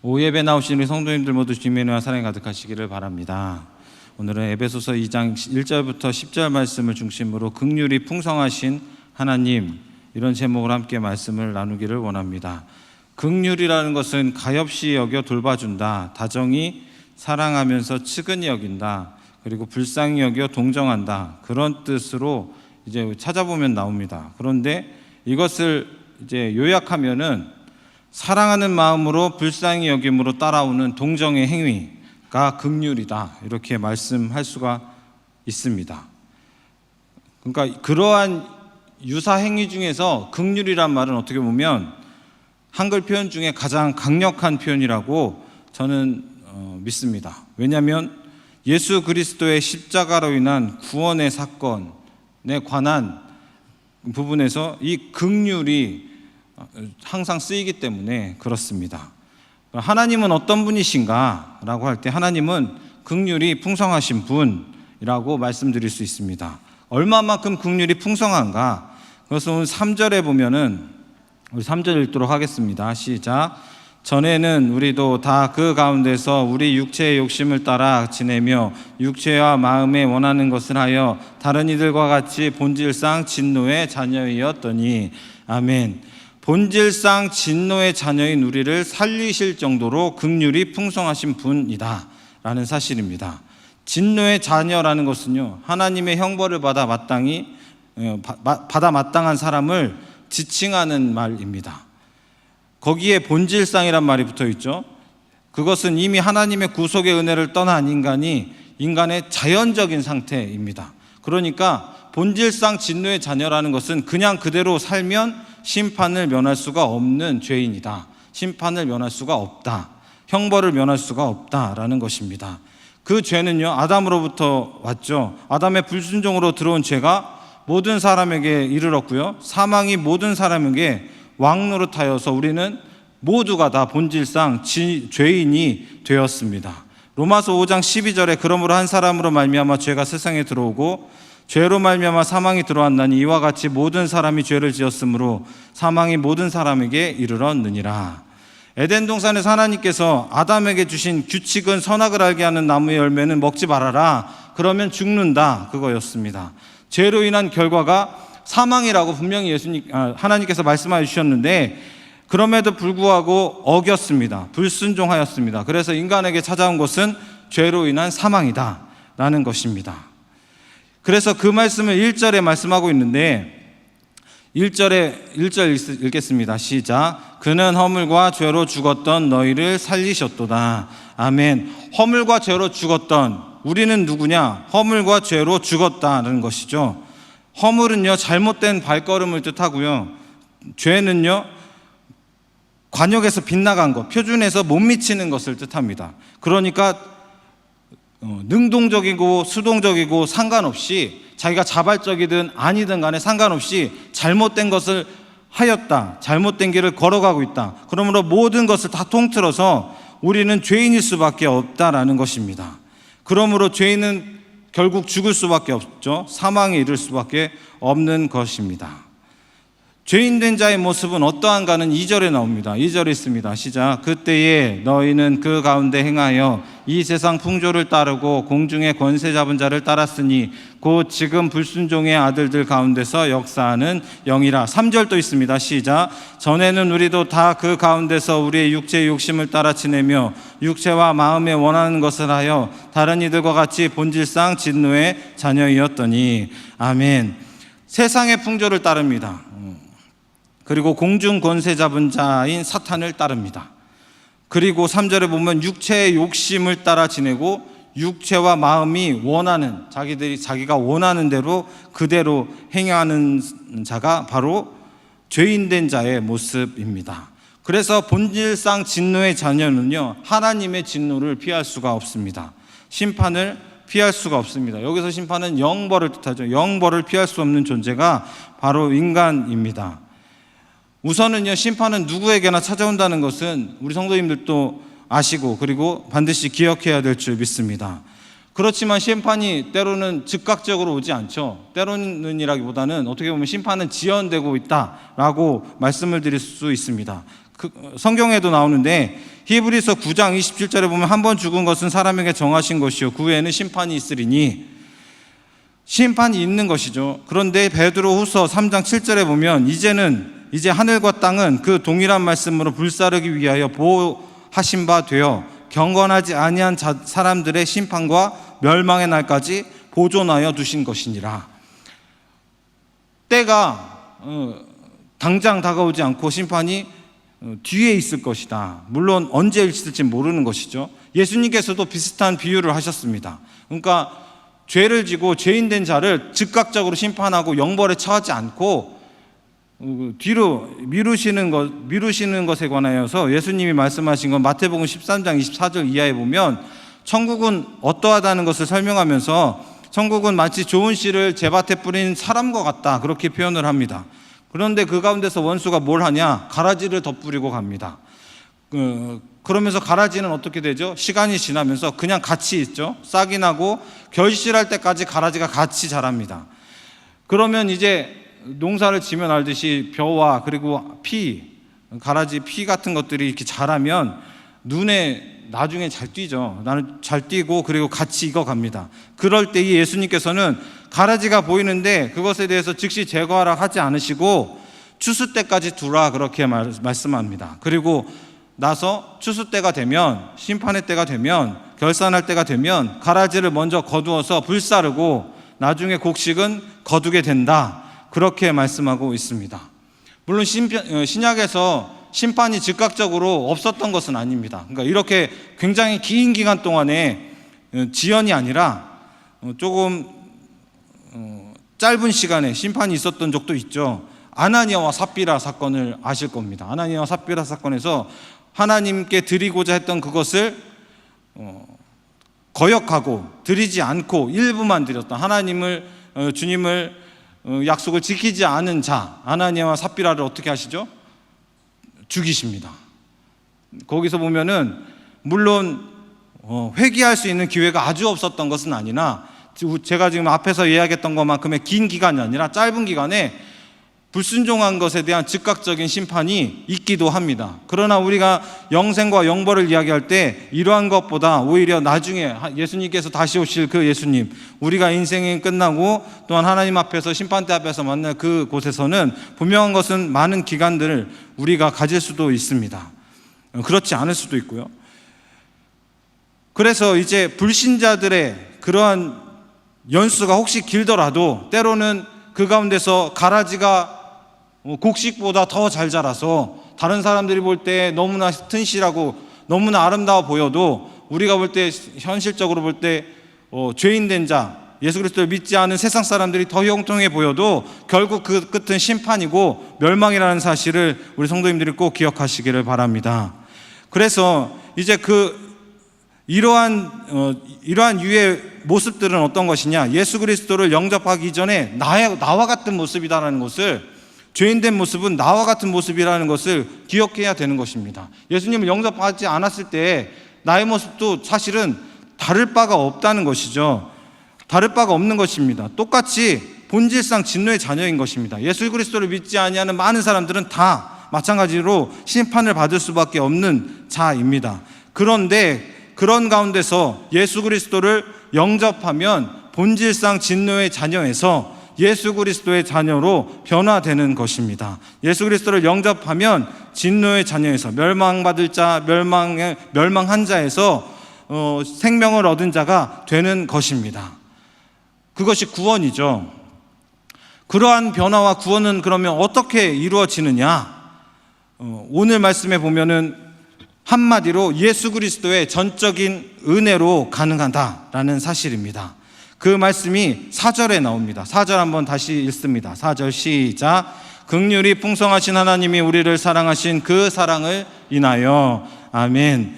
오후 예배 나오신 우리 성도님들 모두 주님의 은혜와 사랑이 가득하시기를 바랍니다. 오늘은 에베소서 2장 1절부터 10절 말씀을 중심으로 긍휼이 풍성하신 하나님, 이런 제목으로 함께 말씀을 나누기를 원합니다. 긍휼이라는 것은 가엾이 여겨 돌봐준다, 다정히 사랑하면서 측은히 여긴다, 그리고 불쌍히 여겨 동정한다, 그런 뜻으로 이제 찾아보면 나옵니다. 그런데 이것을 이제 요약하면은 사랑하는 마음으로 불쌍히 여김으로 따라오는 동정의 행위가 긍휼이다, 이렇게 말씀할 수가 있습니다. 그러니까 그러한 유사 행위 중에서 긍휼이란 말은 어떻게 보면 한글 표현 중에 가장 강력한 표현이라고 저는 믿습니다. 왜냐하면 예수 그리스도의 십자가로 인한 구원의 사건에 관한 부분에서 이 긍휼이 항상 쓰이기 때문에 그렇습니다. 하나님은 어떤 분이신가 라고 할 때 하나님은 긍휼이 풍성하신 분이라고 말씀드릴 수 있습니다. 얼마만큼 긍휼이 풍성한가? 그것은 오늘 3절에 보면은, 우리 3절 읽도록 하겠습니다. 시작. 전에는 우리도 다 그 가운데서 우리 육체의 욕심을 따라 지내며 육체와 마음에 원하는 것을 하여 다른 이들과 같이 본질상 진노의 자녀이었더니. 아멘. 본질상 진노의 자녀인 우리를 살리실 정도로 긍휼이 풍성하신 분이다 라는 사실입니다. 진노의 자녀라는 것은요, 하나님의 형벌을 받아 마땅한 사람을 지칭하는 말입니다. 거기에 본질상이란 말이 붙어 있죠. 그것은 이미 하나님의 구속의 은혜를 떠난 인간의 자연적인 상태입니다. 그러니까 본질상 진노의 자녀라는 것은 그냥 그대로 살면 심판을 면할 수가 없는 죄인이다, 심판을 면할 수가 없다, 형벌을 면할 수가 없다라는 것입니다. 그 죄는요, 아담으로부터 왔죠. 아담의 불순종으로 들어온 죄가 모든 사람에게 이르렀고요, 사망이 모든 사람에게 왕노릇하여서 우리는 모두가 다 본질상 죄인이 되었습니다. 로마서 5장 12절에 그러므로 한 사람으로 말미암아 죄가 세상에 들어오고 죄로 말미암아 사망이 들어왔나니 이와 같이 모든 사람이 죄를 지었으므로 사망이 모든 사람에게 이르렀느니라. 에덴 동산에서 하나님께서 아담에게 주신 규칙은 선악을 알게 하는 나무의 열매는 먹지 말아라, 그러면 죽는다, 그거였습니다. 죄로 인한 결과가 사망이라고 분명히 하나님께서 말씀하여 주셨는데 그럼에도 불구하고 어겼습니다. 불순종하였습니다. 그래서 인간에게 찾아온 것은 죄로 인한 사망이다 라는 것입니다. 그래서 그 말씀을 1절에 말씀하고 있는데 1절 읽겠습니다. 시작. 그는 허물과 죄로 죽었던 너희를 살리셨도다. 아멘. 허물과 죄로 죽었던 우리는 누구냐? 허물과 죄로 죽었다는 것이죠. 허물은요, 잘못된 발걸음을 뜻하고요, 죄는요, 관역에서 빗나간 것, 표준에서 못 미치는 것을 뜻합니다. 그러니까 능동적이고 수동적이고 상관없이, 자기가 자발적이든 아니든 간에 상관없이 잘못된 것을 하였다, 잘못된 길을 걸어가고 있다, 그러므로 모든 것을 다 통틀어서 우리는 죄인일 수밖에 없다라는 것입니다. 그러므로 죄인은 결국 죽을 수밖에 없죠. 사망에 이를 수밖에 없는 것입니다. 죄인된 자의 모습은 어떠한가는 2절에 나옵니다. 2절에 있습니다. 시작. 그때에 너희는 그 가운데 행하여 이 세상 풍조를 따르고 공중의 권세 잡은 자를 따랐으니 곧 지금 불순종의 아들들 가운데서 역사하는 영이라. 3절도 있습니다. 시작. 전에는 우리도 다 그 가운데서 우리의 육체의 욕심을 따라 지내며 육체와 마음에 원하는 것을 하여 다른 이들과 같이 본질상 진노의 자녀이었더니. 아멘. 세상의 풍조를 따릅니다. 그리고 공중 권세 잡은 자인 사탄을 따릅니다. 그리고 3절에 보면 육체의 욕심을 따라 지내고 육체와 마음이 원하는, 자기가 원하는 대로 그대로 행하는 자가 바로 죄인된 자의 모습입니다. 그래서 본질상 진노의 자녀는요, 하나님의 진노를 피할 수가 없습니다. 심판을 피할 수가 없습니다. 여기서 심판은 영벌을 뜻하죠. 영벌을 피할 수 없는 존재가 바로 인간입니다. 우선은요, 심판은 누구에게나 찾아온다는 것은 우리 성도님들도 아시고 그리고 반드시 기억해야 될 줄 믿습니다. 그렇지만 심판이 때로는 즉각적으로 오지 않죠. 때로는이라기보다는 어떻게 보면 심판은 지연되고 있다라고 말씀을 드릴 수 있습니다. 성경에도 나오는데 히브리서 9장 27절에 보면 한 번 죽은 것은 사람에게 정하신 것이요 그 후에는 심판이 있으리니, 심판이 있는 것이죠. 그런데 베드로후서 3장 7절에 보면 이제 하늘과 땅은 그 동일한 말씀으로 불사르기 위하여 보호하신 바 되어 경건하지 아니한 사람들의 심판과 멸망의 날까지 보존하여 두신 것이니라. 때가 당장 다가오지 않고 심판이 뒤에 있을 것이다. 물론 언제 있을지 모르는 것이죠. 예수님께서도 비슷한 비유를 하셨습니다. 그러니까 죄를 지고 죄인 된 자를 즉각적으로 심판하고 영벌에 처하지 않고 뒤로 미루시는 것에 관하여서 예수님이 말씀하신 건 마태복음 13장 24절 이하에 보면 천국은 어떠하다는 것을 설명하면서 천국은 마치 좋은 씨를 제밭에 뿌린 사람과 같다, 그렇게 표현을 합니다. 그런데 그 가운데서 원수가 뭘 하냐? 가라지를 덧뿌리고 갑니다. 그러면서 가라지는 어떻게 되죠? 시간이 지나면서 그냥 같이 있죠. 싹이 나고 결실할 때까지 가라지가 같이 자랍니다. 그러면 이제 농사를 지면 알듯이 벼와 그리고 가라지 피 같은 것들이 이렇게 자라면 눈에 나중에 잘 띄죠. 나는 잘 띄고 그리고 같이 익어갑니다. 그럴 때 이 예수님께서는 가라지가 보이는데 그것에 대해서 즉시 제거하라 하지 않으시고 추수 때까지 두라, 그렇게 말씀합니다. 그리고 나서 추수 때가 되면, 심판의 때가 되면, 결산할 때가 되면 가라지를 먼저 거두어서 불사르고 나중에 곡식은 거두게 된다, 그렇게 말씀하고 있습니다. 물론 신약에서 심판이 즉각적으로 없었던 것은 아닙니다. 그러니까 이렇게 굉장히 긴 기간 동안에 지연이 아니라 조금 짧은 시간에 심판이 있었던 적도 있죠. 아나니아와 삽비라 사건을 아실 겁니다. 아나니아와 삽비라 사건에서 하나님께 드리고자 했던 그것을 거역하고 드리지 않고 일부만 드렸던, 주님을 약속을 지키지 않은 자 아나니아와 삽비라를 어떻게 하시죠? 죽이십니다. 거기서 보면은 물론 회개할 수 있는 기회가 아주 없었던 것은 아니나 제가 지금 앞에서 이야기했던 것만큼의 긴 기간이 아니라 짧은 기간에 불순종한 것에 대한 즉각적인 심판이 있기도 합니다. 그러나 우리가 영생과 영벌을 이야기할 때 이러한 것보다 오히려 나중에 예수님께서 다시 오실 그 예수님, 우리가 인생이 끝나고 또한 하나님 앞에서 심판대 앞에서 만날 그 곳에서는 분명한 것은 많은 기간들을 우리가 가질 수도 있습니다. 그렇지 않을 수도 있고요. 그래서 이제 불신자들의 그러한 연수가 혹시 길더라도 때로는 그 가운데서 가라지가 곡식보다 더 잘 자라서 다른 사람들이 볼 때 너무나 튼실하고 너무나 아름다워 보여도 우리가 볼 때, 현실적으로 볼 때 죄인 된 자, 예수 그리스도를 믿지 않은 세상 사람들이 더 형통해 보여도 결국 그 끝은 심판이고 멸망이라는 사실을 우리 성도님들이 꼭 기억하시기를 바랍니다. 그래서 이제 이러한 유의 모습들은 어떤 것이냐? 예수 그리스도를 영접하기 전에 나와 같은 모습이다라는 것을, 죄인된 모습은 나와 같은 모습이라는 것을 기억해야 되는 것입니다. 예수님을 영접하지 않았을 때 나의 모습도 사실은 다를 바가 없다는 것이죠. 다를 바가 없는 것입니다. 똑같이 본질상 진노의 자녀인 것입니다. 예수 그리스도를 믿지 아니하는 많은 사람들은 다 마찬가지로 심판을 받을 수밖에 없는 자입니다. 그런데 그런 가운데서 예수 그리스도를 영접하면 본질상 진노의 자녀에서 예수 그리스도의 자녀로 변화되는 것입니다. 예수 그리스도를 영접하면 진노의 자녀에서, 멸망받을 자, 멸망한 자에서 생명을 얻은 자가 되는 것입니다. 그것이 구원이죠. 그러한 변화와 구원은 그러면 어떻게 이루어지느냐? 오늘 말씀에 보면은 한마디로 예수 그리스도의 전적인 은혜로 가능하다라는 사실입니다. 그 말씀이 4절에 나옵니다. 4절 한번 다시 읽습니다. 4절 시작. 긍휼이 풍성하신 하나님이 우리를 사랑하신 그 사랑을 인하여. 아멘.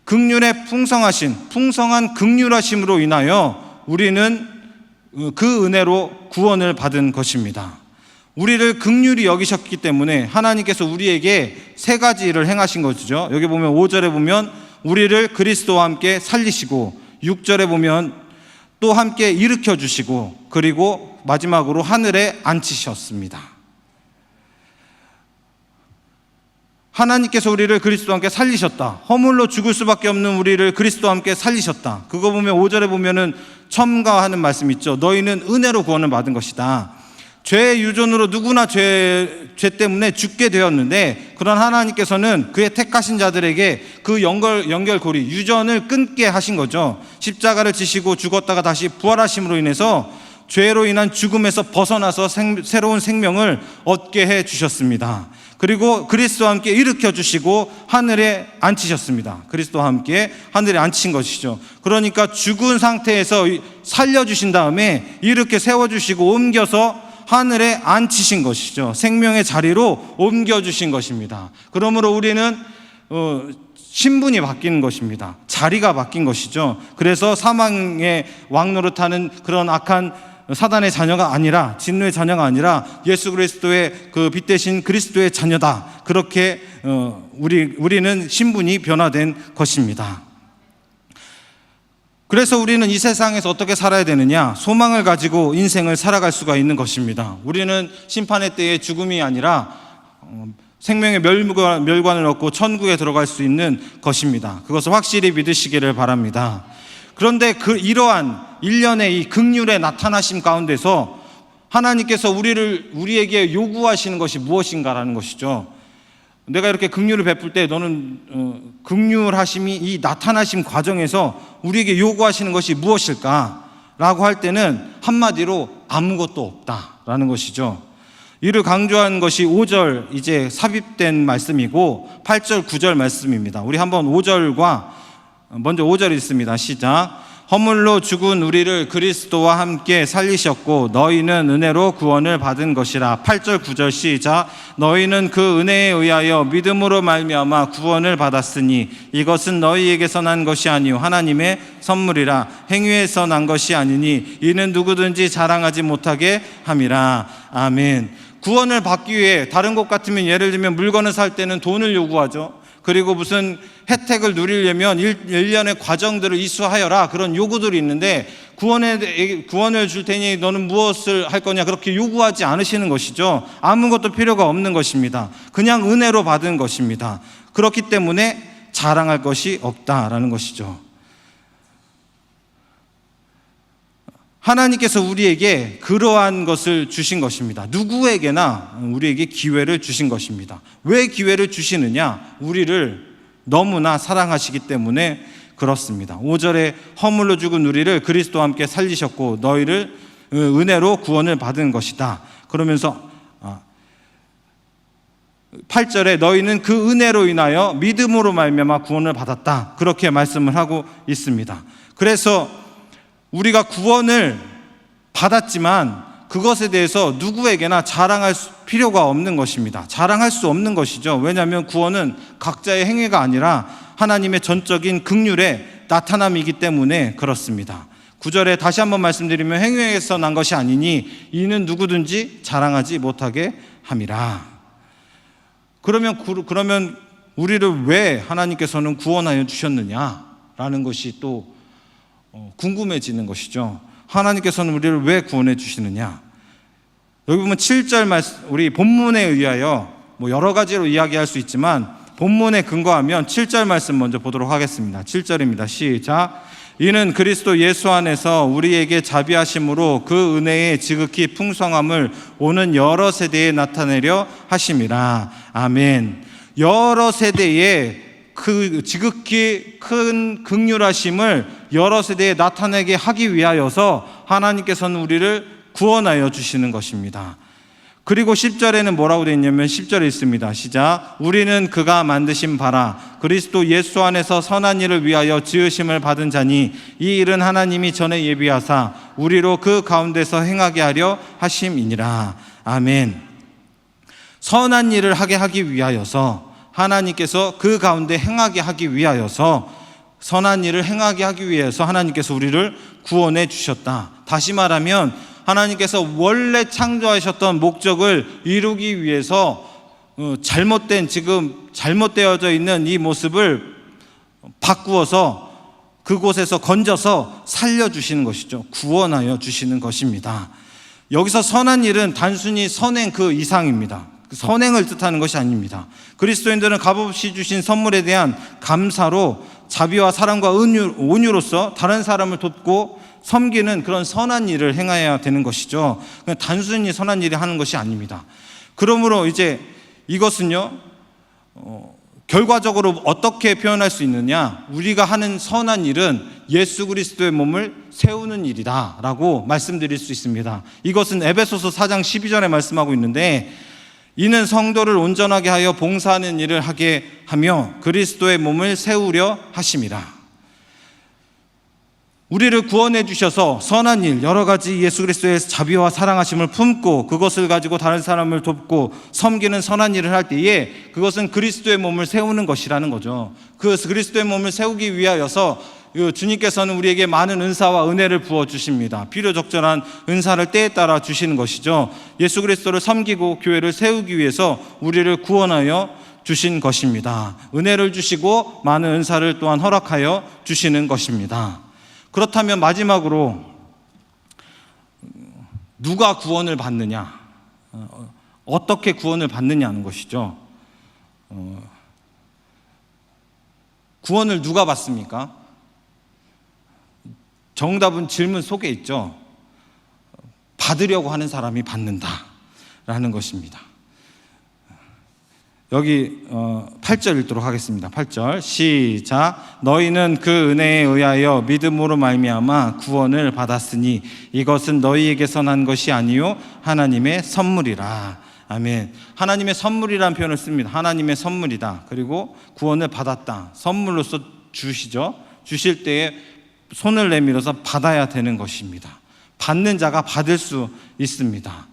긍휼의 풍성한 긍휼하심으로 인하여 우리는 그 은혜로 구원을 받은 것입니다. 우리를 긍휼히 여기셨기 때문에 하나님께서 우리에게 세 가지 일을 행하신 것이죠. 여기 보면 5절에 보면 우리를 그리스도와 함께 살리시고, 6절에 보면 또 함께 일으켜 주시고, 그리고 마지막으로 하늘에 앉히셨습니다. 하나님께서 우리를 그리스도와 함께 살리셨다. 허물로 죽을 수밖에 없는 우리를 그리스도와 함께 살리셨다. 그거 보면 5절에 보면은 첨가하는 말씀 있죠. 너희는 은혜로 구원을 받은 것이다. 죄의 유전으로 누구나 죄 때문에 죽게 되었는데, 그런 하나님께서는 그의 택하신 자들에게 그 연결고리, 유전을 끊게 하신 거죠. 십자가를 지시고 죽었다가 다시 부활하심으로 인해서 죄로 인한 죽음에서 벗어나서 새로운 생명을 얻게 해 주셨습니다. 그리고 그리스도와 함께 일으켜 주시고 하늘에 앉히셨습니다. 그리스도와 함께 하늘에 앉힌 것이죠. 그러니까 죽은 상태에서 살려주신 다음에 이렇게 세워주시고 옮겨서 하늘에 앉히신 것이죠. 생명의 자리로 옮겨주신 것입니다. 그러므로 우리는 신분이 바뀐 것입니다. 자리가 바뀐 것이죠. 그래서 사망의 왕노릇하는 그런 악한 사단의 자녀가 아니라, 진노의 자녀가 아니라 예수 그리스도의 그 빛 대신 그리스도의 자녀다. 그렇게 우리는 신분이 변화된 것입니다. 그래서 우리는 이 세상에서 어떻게 살아야 되느냐? 소망을 가지고 인생을 살아갈 수가 있는 것입니다. 우리는 심판의 때에 죽음이 아니라 생명의 멸관을 얻고 천국에 들어갈 수 있는 것입니다. 그것을 확실히 믿으시기를 바랍니다. 그런데 이러한 일련의 이 긍휼의 나타나심 가운데서 하나님께서 우리에게 요구하시는 것이 무엇인가라는 것이죠. 내가 이렇게 긍휼을 베풀 때 너는 긍휼하심이 이 나타나심 과정에서 우리에게 요구하시는 것이 무엇일까? 라고 할 때는 한마디로 아무것도 없다라는 것이죠. 이를 강조한 것이 5절 이제 삽입된 말씀이고 8절 9절 말씀입니다. 우리 한번 5절과 먼저 5절 읽습니다. 시작. 허물로 죽은 우리를 그리스도와 함께 살리셨고 너희는 은혜로 구원을 받은 것이라. 8절 9절 시작. 너희는 그 은혜에 의하여 믿음으로 말미암아 구원을 받았으니 이것은 너희에게서 난 것이 아니요 하나님의 선물이라. 행위에서 난 것이 아니니 이는 누구든지 자랑하지 못하게 함이라. 아멘. 구원을 받기 위해 다른 곳 같으면 예를 들면 물건을 살 때는 돈을 요구하죠. 그리고 무슨 혜택을 누리려면 일련의 과정들을 이수하여라, 그런 요구들이 있는데 구원을 줄 테니 너는 무엇을 할 거냐, 그렇게 요구하지 않으시는 것이죠. 아무것도 필요가 없는 것입니다. 그냥 은혜로 받은 것입니다. 그렇기 때문에 자랑할 것이 없다라는 것이죠. 하나님께서 우리에게 그러한 것을 주신 것입니다. 누구에게나 우리에게 기회를 주신 것입니다. 왜 기회를 주시느냐? 우리를 너무나 사랑하시기 때문에 그렇습니다. 5절에 허물로 죽은 우리를 그리스도와 함께 살리셨고 너희를 은혜로 구원을 받은 것이다. 그러면서 8절에 너희는 그 은혜로 인하여 믿음으로 말미암아 구원을 받았다. 그렇게 말씀을 하고 있습니다. 그래서 우리가 구원을 받았지만 그것에 대해서 누구에게나 자랑할 필요가 없는 것입니다. 자랑할 수 없는 것이죠. 왜냐하면 구원은 각자의 행위가 아니라 하나님의 전적인 긍휼의 나타남이기 때문에 그렇습니다. 9절에 다시 한번 말씀드리면 행위에서 난 것이 아니니 이는 누구든지 자랑하지 못하게 함이라. 그러면 우리를 왜 하나님께서는 구원하여 주셨느냐라는 것이 또 궁금해지는 것이죠. 하나님께서는 우리를 왜 구원해 주시느냐? 여기 보면 7절 말씀, 우리 본문에 의하여 여러 가지로 이야기할 수 있지만 본문에 근거하면 7절 말씀 먼저 보도록 하겠습니다. 7절입니다. 시작. 이는 그리스도 예수 안에서 우리에게 자비하심으로 그 은혜의 지극히 풍성함을 오는 여러 세대에 나타내려 하심이라. 아멘. 여러 세대에 그 지극히 큰 긍휼하심을 여러 세대에 나타내게 하기 위하여서 하나님께서는 우리를 구원하여 주시는 것입니다. 그리고 10절에는 뭐라고 되어 있냐면 10절에 있습니다. 시작. 우리는 그가 만드신 바라 그리스도 예수 안에서 선한 일을 위하여 지으심을 받은 자니 이 일은 하나님이 전에 예비하사 우리로 그 가운데서 행하게 하려 하심이니라. 아멘. 선한 일을 하게 하기 위하여서 하나님께서 그 가운데 행하게 하기 위하여서 선한 일을 행하게 하기 위해서 하나님께서 우리를 구원해 주셨다. 다시 말하면 하나님께서 원래 창조하셨던 목적을 이루기 위해서 지금 잘못되어져 있는 이 모습을 바꾸어서 그곳에서 건져서 살려주시는 것이죠. 구원하여 주시는 것입니다. 여기서 선한 일은 단순히 선행 그 이상입니다. 선행을 뜻하는 것이 아닙니다. 그리스도인들은 값없이 주신 선물에 대한 감사로 자비와 사랑과 온유로서 다른 사람을 돕고 섬기는 그런 선한 일을 행해야 되는 것이죠. 그냥 단순히 선한 일을 하는 것이 아닙니다. 그러므로 이제 이것은요, 결과적으로 어떻게 표현할 수 있느냐? 우리가 하는 선한 일은 예수 그리스도의 몸을 세우는 일이다라고 말씀드릴 수 있습니다. 이것은 에베소서 4장 12절에 말씀하고 있는데, 이는 성도를 온전하게 하여 봉사하는 일을 하게 하며 그리스도의 몸을 세우려 하심이라. 우리를 구원해 주셔서 선한 일, 여러 가지 예수 그리스도의 자비와 사랑하심을 품고 그것을 가지고 다른 사람을 돕고 섬기는 선한 일을 할 때에 그것은 그리스도의 몸을 세우는 것이라는 거죠. 그 그리스도의 몸을 세우기 위하여서 주님께서는 우리에게 많은 은사와 은혜를 부어주십니다. 필요적절한 은사를 때에 따라 주시는 것이죠. 예수 그리스도를 섬기고 교회를 세우기 위해서 우리를 구원하여 주신 것입니다. 은혜를 주시고 많은 은사를 또한 허락하여 주시는 것입니다. 그렇다면 마지막으로 누가 구원을 받느냐, 어떻게 구원을 받느냐는 것이죠. 구원을 누가 받습니까? 정답은 질문 속에 있죠. 받으려고 하는 사람이 받는다라는 것입니다. 여기 8절 읽도록 하겠습니다. 8절 시작. 너희는 그 은혜에 의하여 믿음으로 말미암아 구원을 받았으니 이것은 너희에게서 난 것이 아니요 하나님의 선물이라. 아멘. 하나님의 선물이라는 표현을 씁니다. 하나님의 선물이다. 그리고 구원을 받았다. 선물로서 주시죠. 주실 때에 손을 내밀어서 받아야 되는 것입니다. 받는 자가 받을 수 있습니다.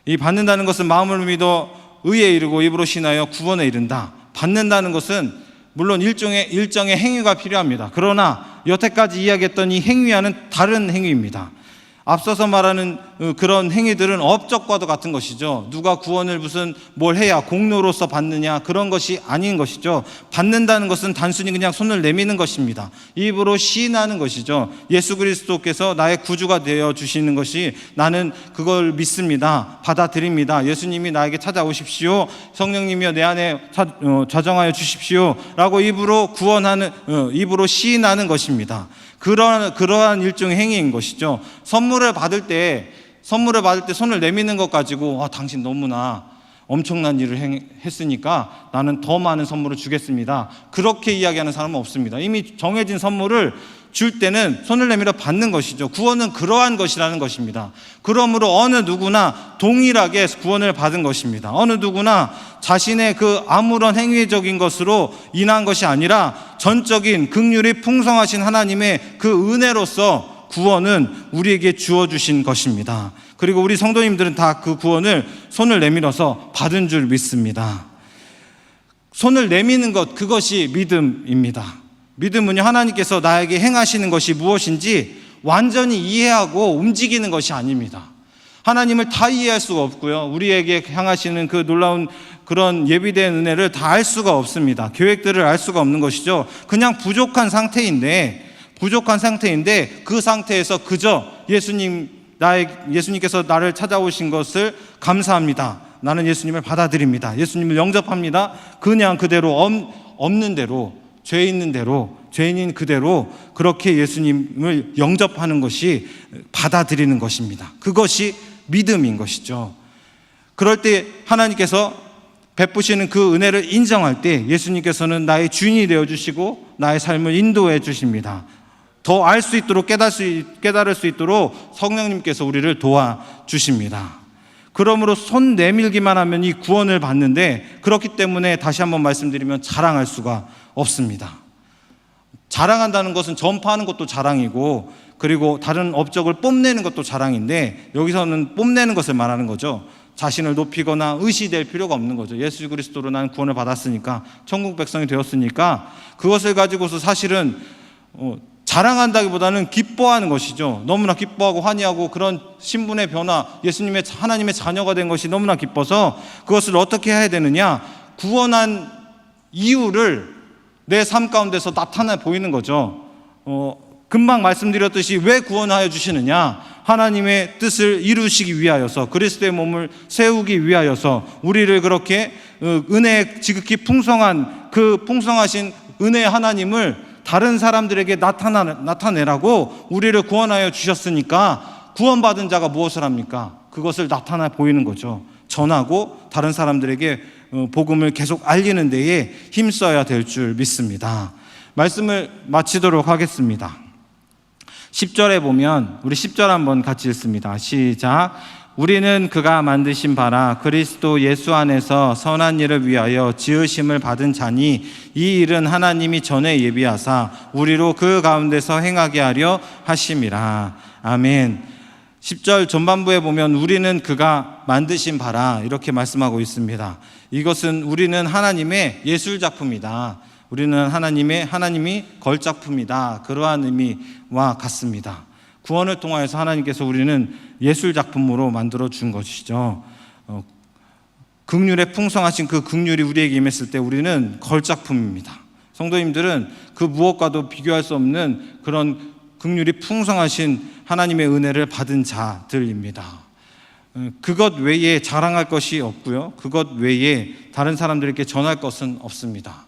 이 받는다는 것은 마음을 믿어 의에 이르고 입으로 신하여 구원에 이른다. 받는다는 것은 물론 일정의 행위가 필요합니다. 그러나 여태까지 이야기했던 이 행위와는 다른 행위입니다. 앞서서 말하는 그런 행위들은 업적과도 같은 것이죠. 누가 구원을 뭘 해야 공로로서 받느냐, 그런 것이 아닌 것이죠. 받는다는 것은 단순히 그냥 손을 내미는 것입니다. 입으로 시인하는 것이죠. 예수 그리스도께서 나의 구주가 되어 주시는 것이 나는 그걸 믿습니다. 받아들입니다. 예수님이 나에게 찾아오십시오. 성령님이여 내 안에 좌정하여 주십시오. 라고 입으로 입으로 시인하는 것입니다. 그러한 일종의 행위인 것이죠. 선물을 받을 때 손을 내미는 것 가지고 당신 너무나 엄청난 일을 했으니까 나는 더 많은 선물을 주겠습니다. 그렇게 이야기하는 사람은 없습니다. 이미 정해진 선물을 줄 때는 손을 내밀어 받는 것이죠. 구원은 그러한 것이라는 것입니다. 그러므로 어느 누구나 동일하게 구원을 받은 것입니다. 어느 누구나 자신의 그 아무런 행위적인 것으로 인한 것이 아니라 전적인 긍휼이 풍성하신 하나님의 그 은혜로서 구원은 우리에게 주어주신 것입니다. 그리고 우리 성도님들은 다 그 구원을 손을 내밀어서 받은 줄 믿습니다. 손을 내미는 것, 그것이 믿음입니다. 믿음은요, 하나님께서 나에게 행하시는 것이 무엇인지 완전히 이해하고 움직이는 것이 아닙니다. 하나님을 다 이해할 수가 없고요, 우리에게 향하시는 그 놀라운 그런 예비된 은혜를 다 알 수가 없습니다. 계획들을 알 수가 없는 것이죠. 그냥 부족한 상태인데 그 상태에서 그저 예수님께서 나를 찾아오신 것을 감사합니다. 나는 예수님을 받아들입니다. 예수님을 영접합니다. 그냥 그대로 없는 대로, 죄 있는 대로, 죄인인 그대로 그렇게 예수님을 영접하는 것이 받아들이는 것입니다. 그것이 믿음인 것이죠. 그럴 때 하나님께서 베푸시는 그 은혜를 인정할 때 예수님께서는 나의 주인이 되어주시고 나의 삶을 인도해 주십니다. 더 알 수 있도록 깨달을 수 있도록 성령님께서 우리를 도와주십니다. 그러므로 손 내밀기만 하면 이 구원을 받는데, 그렇기 때문에 다시 한번 말씀드리면 자랑할 수가 없습니다. 자랑한다는 것은 전파하는 것도 자랑이고, 그리고 다른 업적을 뽐내는 것도 자랑인데, 여기서는 뽐내는 것을 말하는 거죠. 자신을 높이거나 의시될 필요가 없는 거죠. 예수 그리스도로 나는 구원을 받았으니까, 천국 백성이 되었으니까, 그것을 가지고서 사실은 자랑한다기보다는 기뻐하는 것이죠. 너무나 기뻐하고 환희하고 그런 신분의 변화, 하나님의 자녀가 된 것이 너무나 기뻐서 그것을 어떻게 해야 되느냐, 구원한 이유를 내 삶 가운데서 나타나 보이는 거죠. 금방 말씀드렸듯이 왜 구원하여 주시느냐? 하나님의 뜻을 이루시기 위하여서, 그리스도의 몸을 세우기 위하여서 우리를 그렇게 은혜의 지극히 풍성한 그 풍성하신 은혜의 하나님을 다른 사람들에게 나타내라고 우리를 구원하여 주셨으니까 구원받은 자가 무엇을 합니까? 그것을 나타나 보이는 거죠. 전하고 다른 사람들에게 복음을 계속 알리는 데에 힘써야 될 줄 믿습니다. 말씀을 마치도록 하겠습니다. 10절에 보면, 우리 10절 한번 같이 읽습니다. 시작. 우리는 그가 만드신 바라 그리스도 예수 안에서 선한 일을 위하여 지으심을 받은 자니 이 일은 하나님이 전에 예비하사 우리로 그 가운데서 행하게 하려 하심이라. 아멘. 10절 전반부에 보면 우리는 그가 만드신 바라 이렇게 말씀하고 있습니다. 이것은 우리는 하나님의 예술작품이다. 우리는 하나님이 걸작품이다. 그러한 의미와 같습니다. 구원을 통하여서 하나님께서 우리는 예술작품으로 만들어 준 것이죠. 긍휼의 풍성하신 그 긍휼이 우리에게 임했을 때 우리는 걸작품입니다. 성도님들은 그 무엇과도 비교할 수 없는 그런 긍휼이 풍성하신 하나님의 은혜를 받은 자들입니다. 그것 외에 자랑할 것이 없고요. 그것 외에 다른 사람들에게 전할 것은 없습니다.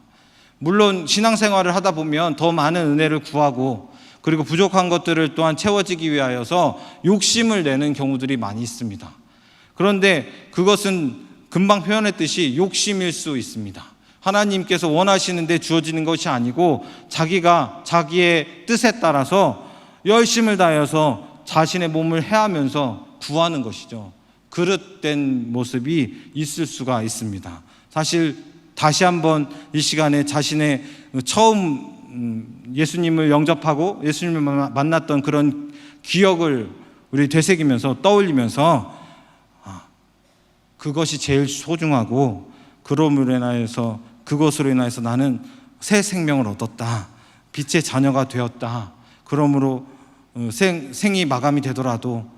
물론 신앙생활을 하다 보면 더 많은 은혜를 구하고 그리고 부족한 것들을 또한 채워지기 위하여서 욕심을 내는 경우들이 많이 있습니다. 그런데 그것은 금방 표현했듯이 욕심일 수 있습니다. 하나님께서 원하시는데 주어지는 것이 아니고 자기가 자기의 뜻에 따라서 열심을 다해서 자신의 몸을 해하면서 구하는 것이죠. 그릇된 모습이 있을 수가 있습니다. 사실 다시 한번 이 시간에 자신의 처음 예수님을 영접하고 예수님을 만났던 그런 기억을 우리 되새기면서 떠올리면서 그것이 제일 소중하고 그것으로 인하여서 나는 새 생명을 얻었다. 빛의 자녀가 되었다. 그러므로 생이 마감이 되더라도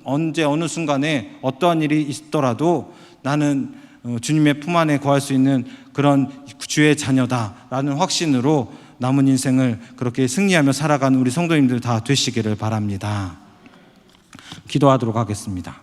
언제 어느 순간에 어떠한 일이 있더라도 나는 주님의 품 안에 거할 수 있는 그런 주의 자녀다라는 확신으로 남은 인생을 그렇게 승리하며 살아가는 우리 성도님들 다 되시기를 바랍니다. 기도하도록 하겠습니다.